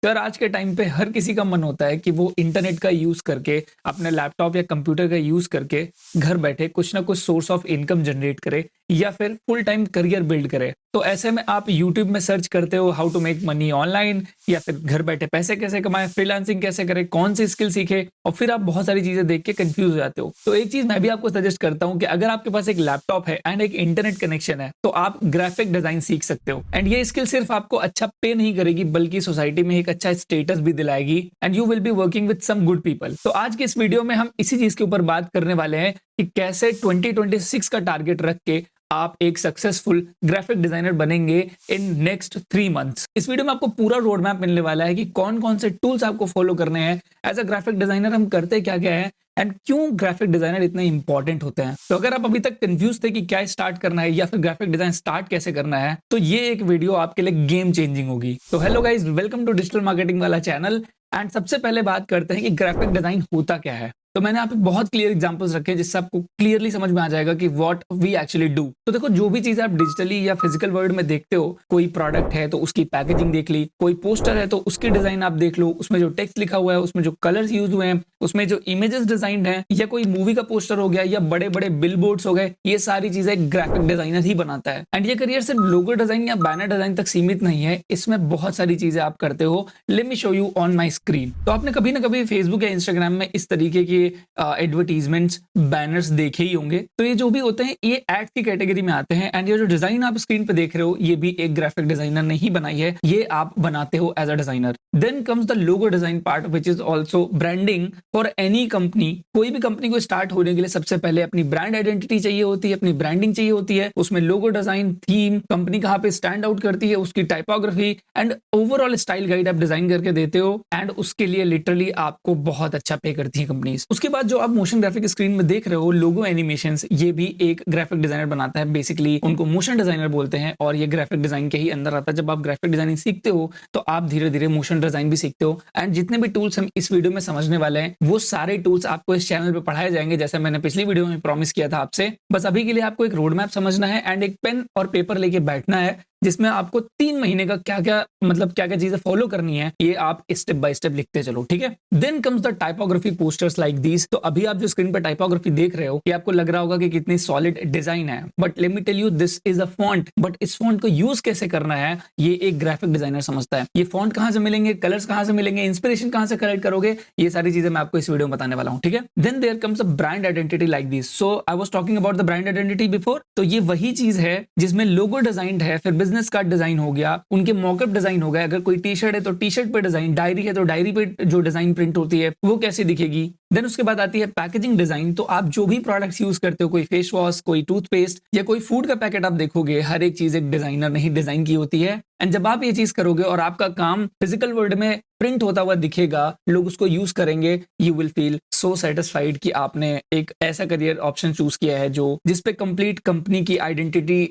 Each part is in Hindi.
तो यार आज के टाइम पे हर किसी का मन होता है कि वो इंटरनेट का यूज करके अपने लैपटॉप या कंप्यूटर का यूज करके घर बैठे कुछ ना कुछ सोर्स ऑफ इनकम जनरेट करे या फिर फुल टाइम करियर बिल्ड करे। तो ऐसे में आप यूट्यूब में सर्च करते हो how to make money online या फिर घर बैठे पैसे कैसे कमाए, फ्रीलांसिंग कैसे करें, कौन सी स्किल सीखे, और फिर आप बहुत सारी चीजें देख के कंफ्यूज हो जाते हो। तो एक चीज मैं भी आपको सजेस्ट करता हूँ कि अगर आपके पास एक लैपटॉप है एंड एक इंटरनेट कनेक्शन है तो आप ग्राफिक डिजाइन सीख सकते हो। एंड ये स्किल सिर्फ आपको अच्छा पे नहीं करेगी बल्कि सोसाइटी में एक अच्छा स्टेटस भी दिलाएगी and you will be working with some good people. तो आज के इस वीडियो में हम इसी चीज के ऊपर बात करने वाले हैं कि कैसे 2026 का टारगेट रख के आप एक सक्सेसफुल ग्राफिक डिजाइनर बनेंगे इन नेक्स्ट 3 मंथ्स। इस वीडियो में आपको पूरा रोड मैप मिलने वाला है कि कौन कौन से टूल्स आपको फॉलो करने हैं, एज अ ग्राफिक डिजाइनर हम करते क्या क्या है एंड क्यों ग्राफिक डिजाइनर इतने इंपॉर्टेंट होते हैं। तो अगर आप अभी तक कंफ्यूज थे कि क्या स्टार्ट करना है या फिर ग्राफिक डिजाइन स्टार्ट कैसे करना है, तो ये एक वीडियो आपके लिए गेम चेंजिंग होगी। तो hello guys, welcome to digital marketing वाला चैनल। एंड सबसे पहले बात करते हैं कि ग्राफिक डिजाइन होता क्या है। तो मैंने यहाँ पे बहुत क्लियर एग्जांपल्स रखे हैं जिससे आपको क्लियरली समझ में आ जाएगा कि व्हाट वी एक्चुअली डू। तो देखो, जो भी चीज आप डिजिटली या फिजिकल वर्ल्ड में देखते हो, कोई प्रोडक्ट है तो उसकी पैकेजिंग देख ली, कोई पोस्टर है तो उसकी डिजाइन आप देख लो, उसमें जो टेक्स्ट लिखा हुआ है, उसमें जो कलर्स यूज हुए हैं, उसमें जो इमेजेस डिजाइंड है, या कोई मूवी का पोस्टर हो गया या बड़े बड़े बिलबोर्ड्स हो गए, ये सारी चीजें ग्राफिक डिजाइनर ही बनाता है। एंड ये करियर सिर्फ लोगो डिजाइन या बैनर डिजाइन तक सीमित नहीं है, इसमें बहुत सारी चीजें आप करते हो। Let me show you on my screen. तो आपने कभी ना कभी फेसबुक या इंस्टाग्राम में इस तरीके के एडवर्टीजमेंट्स, बैनर्स देखे ही होंगे। तो ये जो भी होते हैं ये एड्स की कैटेगरी में आते हैं। एंड ये जो डिजाइन आप स्क्रीन पे देख रहे हो ये भी एक ग्राफिक डिजाइनर ने ही बनाई है, ये आप बनाते हो as a designer. Then comes the logo design part which is also branding for any company. कोई भी कंपनी को स्टार्ट होने के लिए सबसे पहले अपनी ब्रांड आइडेंटिटी चाहिए होती है, अपनी ब्रांडिंग चाहिए होती है, उसमें लोगो डिजाइन, थीम, कंपनी कहाँ पे स्टैंड आउट करती है, उसकी typography and overall style guide आप डिजाइन करके देते हो। एंड उसके लिए लिटरली आपको बहुत अच्छा पे करती है कंपनीज। उसके बाद जो आप मोशन ग्राफिक स्क्रीन में देख रहे हो, लोगो एनिमेशंस, ये भी एक ग्राफिक डिजाइनर बनाता है। बेसिकली उनको मोशन डिजाइनर बोलते हैं और ये ग्राफिक डिजाइन के ही अंदर आता है। जब आप ग्राफिक डिजाइनिंग सीखते हो तो आप धीरे धीरे मोशन डिजाइन भी सीखते हो। एंड जितने भी टूल्स हम इस वीडियो में समझने वाले हैं वो सारे टूल्स आपको इस चैनल पे पढ़ाए जाएंगे, जैसे मैंने पिछली वीडियो में प्रॉमिस किया था आपसे। बस अभी के लिए आपको एक रोड मैप समझना है एंड एक पेन और पेपर लेके बैठना है जिसमें आपको 3 महीने का क्या क्या चीजें फॉलो करनी है, ये आप स्टेप बाय स्टेप लिखते चलो, ठीक है। Then comes the typography posters like this. तो अभी आप जो स्क्रीन पर टाइपोग्राफी देख रहे हो ये आपको लग रहा होगा कि कितनी सॉलिड डिजाइन है, but let me tell you this is a font. But इस फॉन्ट को यूज कैसे करना है ये एक ग्राफिक डिजाइनर समझता है। ये फॉन्ट कहां से मिलेंगे, कलर्स कहां से मिलेंगे, इंस्पिरेशन कहां से कलेक्ट करोगे, ये सारी चीजें मैं आपको इस वीडियो में बताने वाला हूं, ठीक है। Then there comes a brand identity like this. So I was talking about the brand identity before. तो ये वही चीज है जिसमें लोगो डिजाइन है, फिर बिजनेस कार्ड डिजाइन हो गया, उनके मॉकअप डिजाइन हो गया, अगर कोई टी शर्ट है तो टी शर्ट पे डिजाइन, डायरी है तो डायरी पे जो डिजाइन प्रिंट होती है वो कैसे दिखेगी। देन उसके बाद आती है पैकेजिंग डिजाइन। तो आप जो भी प्रोडक्ट्स यूज करते हो, कोई फेस वॉश, कोई टूथपेस्ट या कोई फूड का पैकेट, आप देखोगे हर एक चीज एक डिजाइनर ने ही डिजाइन की होती है। एंड जब आप ये चीज करोगे और आपका काम फिजिकल वर्ल्ड में प्रिंट होता हुआ दिखेगा, लोग उसको यूज करेंगे, you will feel so satisfied कि आपने एक ऐसा करियर ऑप्शन चूज किया है जो जिसपे कंप्लीट कंपनी की आइडेंटिटी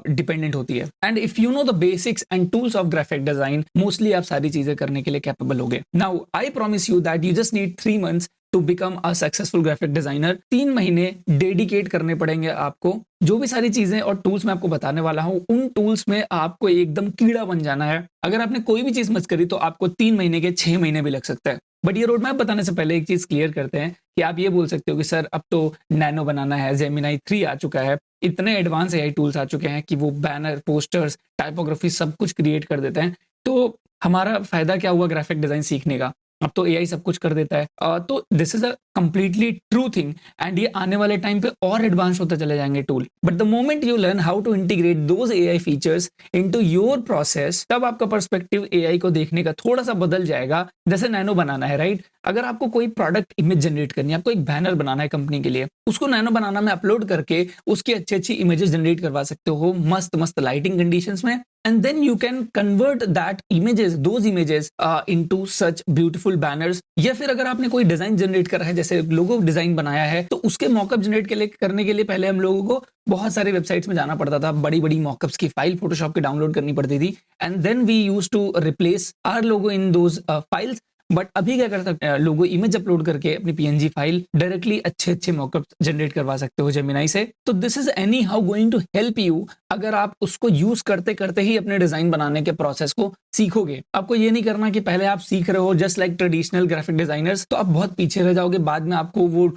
डिपेंडेंट होती है। And if you know the basics and tools of graphic design, mostly आप सारी चीजें करने के लिए कैपेबल होगे। Now I promise you that you just need 3 months to become a successful graphic designer. 3 महीने डेडिकेट करने पड़ेंगे आपको। जो भी सारी चीजें और टूल्स मैं आपको बताने वाला हूं, उन टूल्स में आपको एकदम कीड़ा बन जाना है। अगर आपने कोई भी चीज मिस करी तो आपको 3 महीने के 6 महीने भी लग सकता है। बट ये रोड मैप बताने से पहले एक चीज क्लियर करते हैं कि आप ये बोल सकते हो कि सर अब तो नैनो बनाना है, जेमिनाई 3 आ चुका है, इतने एडवांस एआई टूल्स आ चुके हैं कि वो बैनर, पोस्टर्स, टाइपोग्राफी सब कुछ क्रिएट कर देते हैं, तो हमारा फायदा क्या हुआ ग्राफिक डिजाइन सीखने का, अब तो एआई सब कुछ कर देता है। तो this is a completely true thing and ये आने वाले टाइम पे और एडवांस होते चले जाएंगे tool. But the moment you learn how to integrate those AI features into your process, तब आपका पर्सपेक्टिव एआई को देखने का थोड़ा सा बदल जाएगा। जैसे नैनो बनाना है, राइट? अगर आपको कोई प्रोडक्ट इमेज जनरेट करनी है, आपको एक बैनर बनाना है कंपनी के लिए, उसको नैनो बनाना में अपलोड करके उसकी अच्छी अच्छी इमेजेस जनरेट करवा सकते हो मस्त मस्त लाइटिंग कंडीशंस में। And then you can convert those images into such beautiful banners। या फिर अगर आपने कोई डिजाइन जनरेट करा है, जैसे लोगो डिजाइन बनाया है, तो उसके मॉकअप जनरेट करने के लिए पहले हम लोगों को बहुत सारे वेबसाइट्स में जाना पड़ता था, बड़ी बड़ी मॉकअप्स की फाइल फोटोशॉप की डाउनलोड करनी पड़ती थी। And then we use to replace our logo in those files. But अभी क्या कर सकते हैं, लोगो इमेज अपलोड करके अपनी पीएनजी फाइल डायरेक्टली अच्छे मॉकअप जनरेट करवा सकते हो जेमिनाई से। तो this is anyhow going to help you अगर आप उसको यूज करते करते ही अपने डिजाइन बनाने के प्रोसेस को सीखोगे। आपको ये नहीं करना कि पहले आप सीख रहे हो just like traditional graphic designers, तो आप बहुत पीछे रह जाओगे, बाद में आपको वो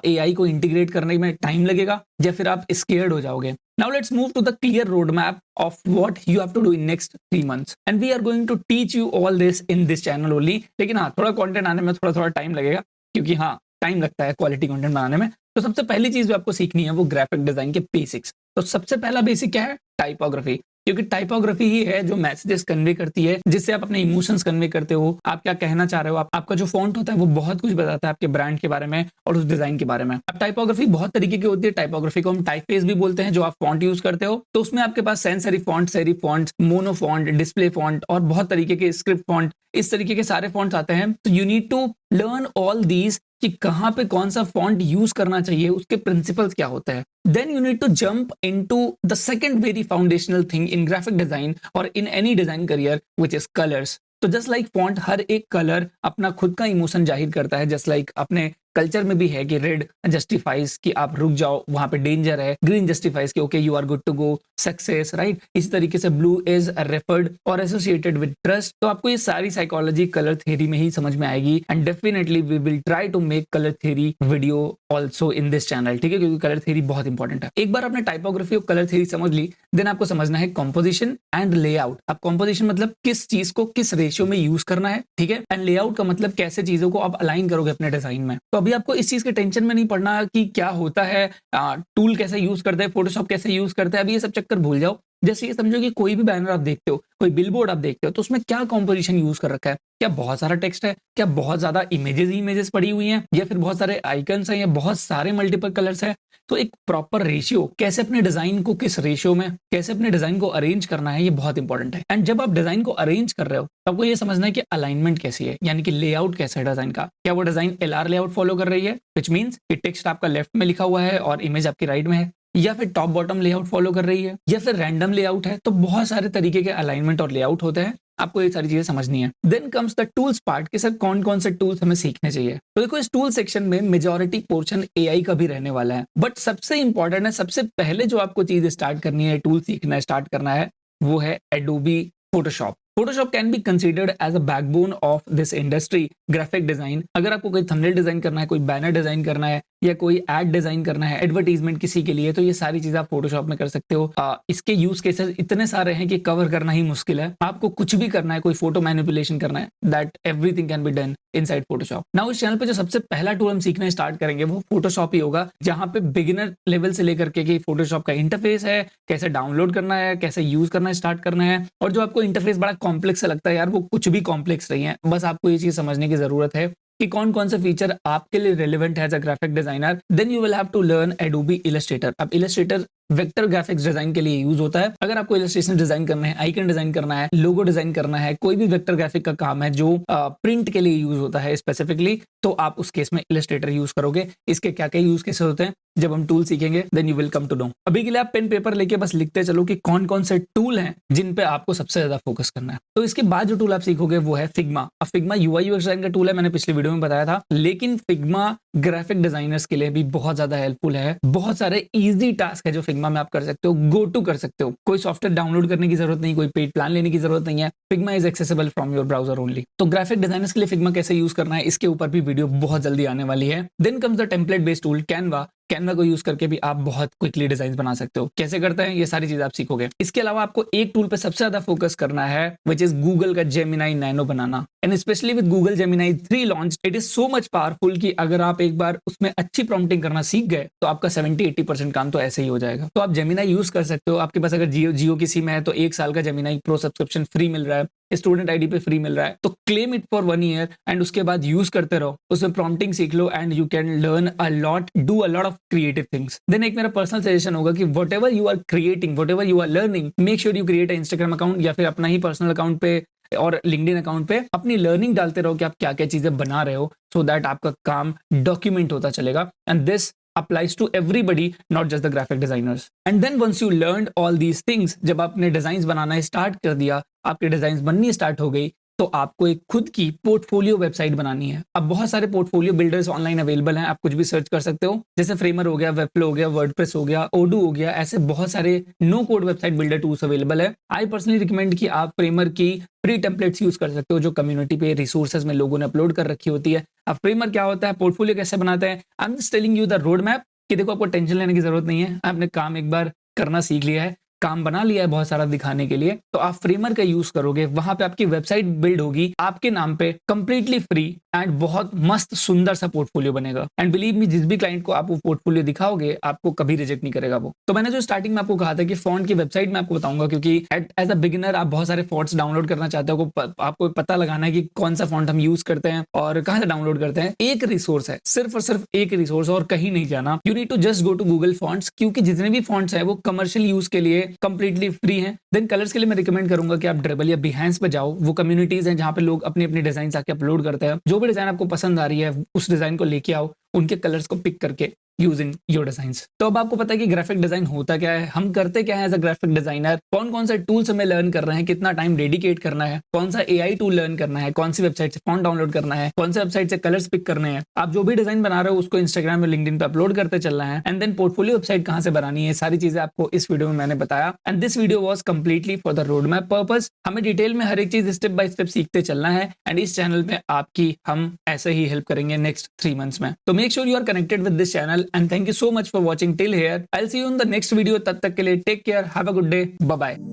एआई को इंटीग्रेट करने में टाइम लगेगा या फिर आप स्केयर्ड हो जाओगे। Now let's move to the clear roadmap of what you have to do in next 3 months and we are going to teach you all this in this channel only। लेकिन हाँ, थोड़ा कंटेंट आने में थोड़ा टाइम लगेगा, क्योंकि हाँ टाइम लगता है क्वालिटी कंटेंट बनाने में। तो सबसे पहली चीज जो आपको सीखनी है वो ग्राफिक डिजाइन के बेसिक्स। तो सबसे पहला बेसिक क्या है? टाइपोग्राफी। क्योंकि टाइपोग्राफी ही है जो मैसेजेस कन्वे करती है, जिससे आप अपने इमोशंस कन्वे करते हो, आप क्या कहना चाह रहे हो। आपका जो फॉन्ट होता है वो बहुत कुछ बताता है आपके ब्रांड के बारे में और उस डिजाइन के बारे में। अब टाइपोग्राफी बहुत तरीके की होती है। टाइपोग्राफी को हम टाइपफेस भी बोलते हैं, जो आप फॉन्ट यूज करते हो। तो उसमें आपके पास sans serif font, mono font, display font और बहुत तरीके के स्क्रिप्ट फॉन्ट, इस तरीके के सारे फॉन्ट्स आते हैं। तो you need to learn all these कि कहाँ पे कौन सा फॉन्ट यूज करना चाहिए, उसके प्रिंसिपल्स क्या होते हैं। Then you need to jump into the second very foundational thing in graphic design और in any design career, which is colours. तो जस्ट लाइक फॉन्ट, हर एक कलर अपना खुद का इमोशन जाहिर करता है। जस्ट लाइक अपने कल्चर में भी है कि रेड जस्टिफाइज कि आप रुक जाओ, वहां पे डेंजर है। ग्रीन जस्टिफाइज कि okay you are good to go, success, right. इसी तरीके से ब्लू इज रेफर्ड और एसोसिएटेड विद ट्रस्ट। तो आपको ये सारी साइकोलॉजी कलर थ्योरी में ही समझ में आएगी and definitely we will try to make colour theory video also in this channel, ठीक है, क्योंकि कलर थ्योरी बहुत इंपॉर्टेंट है। एक बार आपने टाइपोग्राफी और कलर थ्योरी समझ ली, देन आपको समझना है कॉम्पोजिशन एंड लेआउट। अब कॉम्पोजिशन मतलब किस चीज को किस रेशियो में यूज करना है, ठीक है, एंड लेआउट का मतलब कैसे चीजों को आप अलाइन करोगे अपने डिजाइन में। तो अभी आपको इस चीज के टेंशन में नहीं पड़ना कि क्या होता है, टूल कैसे यूज करते हैं, फोटोशॉप कैसे यूज करते हैं, अभी ये सब चक्कर भूल जाओ। जैसे ये समझो कि कोई भी बैनर आप देखते हो, कोई बिलबोर्ड आप देखते हो, तो उसमें क्या कॉम्पोजिशन यूज कर रखा है। क्या बहुत सारा टेक्स्ट है, क्या बहुत ज्यादा इमेजेस पड़ी हुई हैं, या फिर बहुत सारे आइकन्स हैं, या बहुत सारे मल्टीपल कलर्स हैं। तो एक प्रॉपर रेशियो, कैसे अपने डिजाइन को किस रेशियो में, कैसे अपने डिजाइन को अरेंज करना है, ये बहुत इंपॉर्टेंट है। एंड जब आप डिजाइन को अरेंज कर रहे हो तो आपको ये समझना है कि अलाइनमेंट कैसी है, यानी कि लेआउट कैसा है डिजाइन का। क्या वो डिजाइन LR लेआउट फॉलो कर रही है, विच मीन्स कि टेक्स्ट आपका लेफ्ट में लिखा हुआ है और इमेज आपकी राइट में है, या फिर टॉप बॉटम लेआउट फॉलो कर रही है, या फिर रैंडम लेआउट है। तो बहुत सारे तरीके के अलाइनमेंट और लेआउट होते हैं, आपको ये सारी चीजें समझनी है। Then comes the tools part कि सर कौन कौन से टूल्स हमें सीखने चाहिए। तो देखो, इस टूल सेक्शन में मेजॉरिटी पोर्शन एआई का भी रहने वाला है, बट सबसे इंपॉर्टेंट है, सबसे पहले जो आपको चीज स्टार्ट करनी है, टूल सीखना स्टार्ट करना है, वो है Adobe Photoshop. Photoshop can be considered as a backbone of this industry, graphic design. अगर आपको कोई थंबनेल डिजाइन करना है, कोई बैनर डिजाइन करना है, या कोई एड डिजाइन करना है, एडवर्टीजमेंट किसी के लिए, तो ये सारी चीजें आप फोटोशॉप में कर सकते हो। इसके यूज केसेस इतने सारे हैं कि कवर करना ही मुश्किल है। आपको कुछ भी करना है, कोई फोटो मैनिपुलेशन करना है, that everything can be done inside Photoshop. Now इस चैनल पे जो सबसे पहला टूल हम सीखना स्टार्ट करेंगे वो फोटोशॉप ही होगा, जहां पे बिगिनर लेवल से लेकर के फोटोशॉप का इंटरफेस है, कैसे डाउनलोड करना है, कैसे यूज करना स्टार्ट करना है। और जो आपको इंटरफेस बड़ा कॉम्प्लेक्स लगता है यार, वो कुछ भी कॉम्प्लेक्स नहीं है, बस आपको ये चीज समझने की जरूरत है कि कौन कौन से फीचर आपके लिए रेलेवेंट है as a graphic designer. Then you will have to learn Adobe Illustrator. अब इलस्ट्रेटर वेक्टर ग्राफिक्स डिजाइन के लिए यूज होता है। अगर आपको इलस्ट्रेशन डिजाइन करना है, आइकन डिजाइन करना है, लोगो डिजाइन करना है, कोई भी वेक्टर ग्राफिक का काम है जो प्रिंट के लिए यूज होता है स्पेसिफिकली, तो आप उस केस में इलस्ट्रेटर यूज करोगे। इसके क्या क्या यूज केसेस होते हैं जब हम टूल सीखेंगे, then you will come to know. अभी के लिए आप पेन पेपर लेके बस लिखते चलो कि कौन कौन से टूल हैं जिन पे आपको सबसे ज्यादा फोकस करना है। तो इसके बाद जो टूल आप सीखोगे वो है फिग्मा। अब फिग्मा UI UX डिजाइन का टूल है, मैंने पिछले वीडियो में बताया था, लेकिन फिग्मा ग्राफिक डिजाइनर्स के लिए भी बहुत ज्यादा हेल्पफुल है। बहुत सारे इजी टास्क है जो फिग्मा में आप कर सकते हो, गो टू कर सकते हो। कोई सॉफ्टवेयर डाउनलोड करने की जरूरत नहीं, कोई पेड प्लान लेने की जरूरत नहीं है। Figma is accessible from your browser only. तो ग्राफिक डिजाइनर्स के लिए फिग्मा कैसे यूज करना है, इसके ऊपर भी वीडियो बहुत जल्दी आने वाली है। Then comes the template based tool Canva. Canva को यूज करके भी आप बहुत क्विकली डिजाइन बना सकते हो। कैसे करते हैं ये सारी चीज आप सीखोगे। इसके अलावा आपको एक टूल पे सबसे ज्यादा फोकस करना है, विच इज गूगल का Gemini nano banana. And specially with Google Gemini 3 launch, it is so much powerful कि अगर आप एक बार उसमें अच्छी प्रॉम्प्टिंग करना सीख गए तो आपका 70-80% काम तो ऐसे ही हो जाएगा। तो आप जेमिनाई यूज कर सकते हो। आपके पास अगर जियो की सिम है तो 1 साल का जेमिनाई प्रो सब्सक्रिप्शन फ्री मिल रहा है, स्टूडेंट आईडी पे फ्री मिल रहा है, तो claim it for 1 year and उसके बाद यूज करते रहो। उसमें प्रॉम्प्टिंग सीख लो and you can learn a lot, do a lot of creative things. Then एक मेरा पर्सनल सजेशन होगा कि whatever you are creating, whatever you are learning, make sure you create Instagram account या फिर अपना ही पर्सनल अकाउंट पे और लिंक्डइन अकाउंट पे अपनी लर्निंग डालते रहो कि आप क्या क्या चीजें बना रहे हो, सो दैट आपका काम डॉक्यूमेंट होता चलेगा। And this applies to everybody, not just the graphic designers. And then once you learned all these things, जब आपने डिजाइन बनाना स्टार्ट कर दिया, आपके डिजाइन बननी स्टार्ट हो गई, तो आपको एक खुद की पोर्टफोलियो वेबसाइट बनानी है। अब बहुत सारे पोर्टफोलियो बिल्डर्स ऑनलाइन अवेलेबल हैं, आप कुछ भी सर्च कर सकते हो, जैसे फ्रेमर हो गया, वेबफ्लो हो गया, वर्डप्रेस हो गया, ओडू हो गया, ऐसे बहुत सारे no code website builder tools available है। आई पर्सनली रिकमेंड कि आप फ्रेमर की फ्री टेम्पलेट्स यूज कर सकते हो जो कम्युनिटी पे रिसोर्सेज में लोगों ने अपलोड कर रखी होती है। अब फ्रेमर क्या होता है, पोर्टफोलियो कैसे बनाते हैं, I am just telling you the road map कि देखो आपको टेंशन लेने की जरूरत नहीं है, आपने काम एक बार करना सीख लिया है, काम बना लिया है बहुत सारा दिखाने के लिए, तो आप फ्रेमर का यूज करोगे, वहां पे आपकी वेबसाइट बिल्ड होगी आपके नाम पे कंप्लीटली फ्री एंड बहुत मस्त सुंदर सा पोर्टफोलियो बनेगा। एंड बिलीव मी, जिस भी क्लाइंट को आप वो पोर्टफोलियो दिखाओगे आपको कभी रिजेक्ट नहीं करेगा वो। तो मैंने जो स्टार्टिंग में आपको कहा था कि फॉन्ट की वेबसाइट में आपको बताऊंगा, क्योंकि एज अ बिगिनर आप बहुत सारे फॉन्ट्स डाउनलोड करना चाहते हो, आपको पता लगाना है कि कौन सा फॉन्ट हम यूज करते हैं और कहां से डाउनलोड करते हैं। एक रिसोर्स है, सिर्फ और सिर्फ एक रिसोर्स, और कहीं नहीं जाना। You need to just go to Google fonts, क्योंकि जितने भी फॉन्ट्स है वो कमर्शियल यूज के लिए कंप्लीटली फ्री है। देन कलर्स के लिए मैं रिकमेंड करूंगा कि आप ड्रिबल या बिहेंस पे जाओ, वो कम्युनिटीज हैं जहां पे लोग अपनी अपनी डिजाइन आके अपलोड करते हैं। जो भी डिजाइन आपको पसंद आ रही है उस डिजाइन को लेके आओ, उनके कलर्स को पिक करके यूजिंग योर डिजाइंस। तो अब आपको पता है कि ग्राफिक डिजाइन होता क्या है, हम करते क्या है एज अ ग्राफिक डिजाइनर, कौन कौन से टूल्स हमें लर्न कर रहे हैं, कितना टाइम डेडिकेट करना है, कौन सा एआई टूल लर्न करना है, कौन सी वेबसाइट से फॉन्ट डाउनलोड करना है, कौन सी वेबसाइट से कलर्स पिक करने हैं। आप जो भी डिजाइन बना रहे हो उसको इंस्टाग्राम और लिंक्डइन पे अपलोड करते चलना है। एंड देन पोर्टफोलियो वेबसाइट कहां से बनानी है, सारी चीजें आपको इस वीडियो में मैंने बताया। And this video was completely for the road map purpose. हमें डिटेल में हर एक चीज स्टेप बाय स्टेप सीखते चलना है, एंड इस चैनल में आपकी हम ऐसे ही हेल्प करेंगे नेक्स्ट 3 मंथ्स में। तो make sure you are connected with this channel, and thank you so much for watching till here. I'll see you in the next video. तब तक के लिए take care. Have a good day. Bye bye.